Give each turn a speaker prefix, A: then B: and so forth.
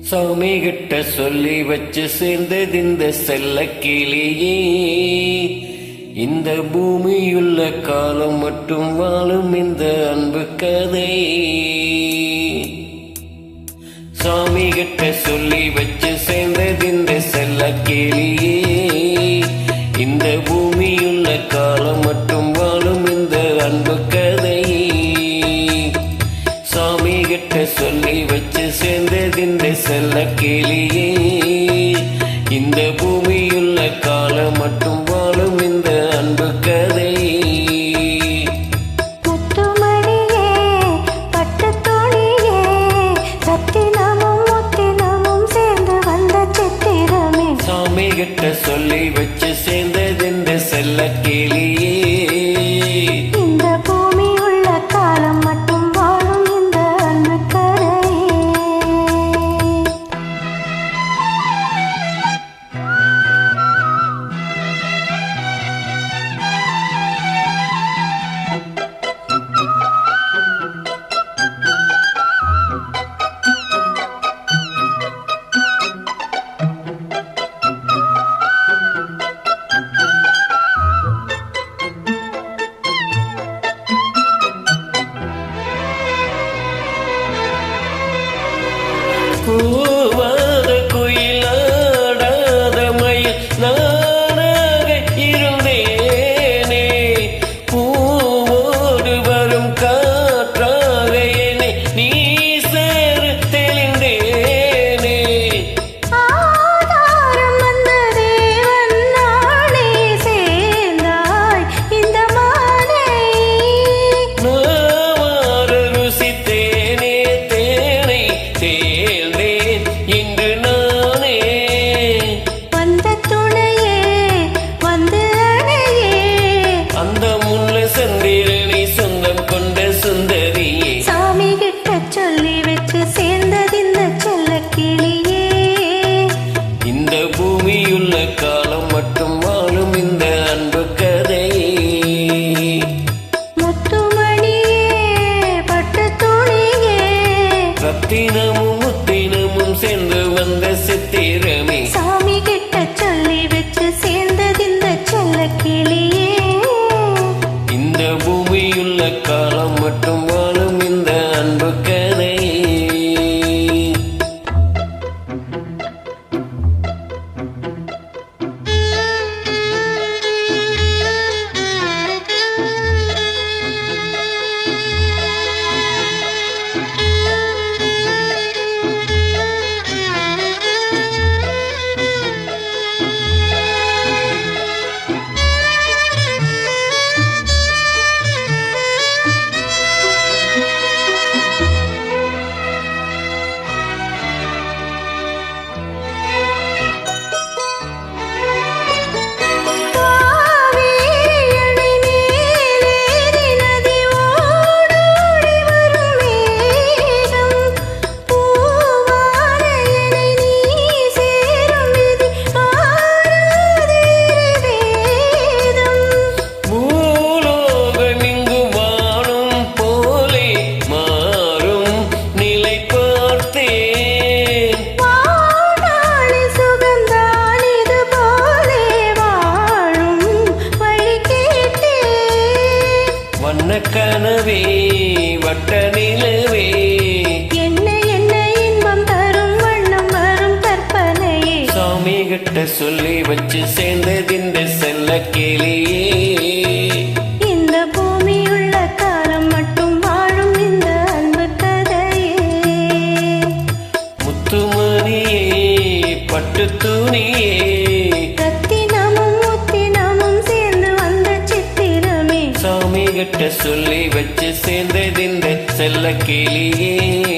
A: சாமி கிட்ட சொல்லி வச்சு சேர்ந்தது இந்த செல்ல கிளியே. இந்த பூமியுள்ள காலம் மட்டும் வாழும் இந்த அன்பு கதை. சாமி கிட்ட சொல்லி வச்சு சேர்ந்தது இந்த செல்ல கிளியே. இந்த பூமியுள்ள காலம் மட்டும் வாழும் இந்த அன்பு கதை. சாமி கிட்ட சொல்லி வச்சு சேர்ந்தது இந்த செல்ல கிளியே. இந்த பூமியுள்ள காலம் மட்டும் வாழும் இந்த அன்பு கதை. சாமி கிட்ட சொல்லி வச்சு சேர்ந்தது இந்த செல்ல கிளியே.
B: இந்த பூமி உள்ள காலம் மட்டும் வாழும் இந்த அன்பு கதை.
A: கூவாத குயிலாடாத மயில் நானாக இருந்தேனே. பூவோடு வரும் காற்றாக என்னை நீ சேரு தெளிந்தேனே.
B: ஆதாரம் வந்த தேவன் நானே சேர்ந்தாய் இந்த மாலை.
A: நாவார ருசித்தேனே தேனை தேர்ந்தேன் இன்று நானே.
B: வந்த துணையே வந்து அணையே.
A: அந்த முல்ல சந்திரனை சொந்தம் கொண்ட சுந்தரியே.
B: சாமி கிட்ட சொல்லி வச்சு சேர்ந்தது இந்த செல்ல கிளியே.
A: இந்த பூமியுள்ள காலம் மட்டும் வாழும் இந்த அன்பு கதையே.
B: முத்துமணியே பட்டு துணியே.
A: ரத்தினமும் முத்தினமும் சேர்ந்து வந்த சித்திரமே.
B: சாமி கிட்ட சொல்லி வச்சு சேர்ந்தது இந்த செல்ல கிளியே.
A: இந்த பூமியுள்ள காலம் மட்டும் வாழும் இந்த அன்பு கதையே. கனவே வட்ட நிலவே
B: என்ன என்ன இன்பம் தரும் வண்ணம் வரும் கற்பனையே.
A: சாமி கிட்ட சொல்லி வச்சு சேர்ந்தது இந்த செல்ல கிளியே.
B: இந்த பூமி உள்ள காலம் மட்டும் வாழும் இந்த அன்பு கதையே.
A: முத்துமணியே பட்டு துணியே.
B: ரத்தினமும் முத்தினமும் சேர்ந்து வந்த சித்திரமே.
A: சாமி கிட்ட சொல்லி வச்சு சேர்ந்தது இந்த செல்ல கிளியே.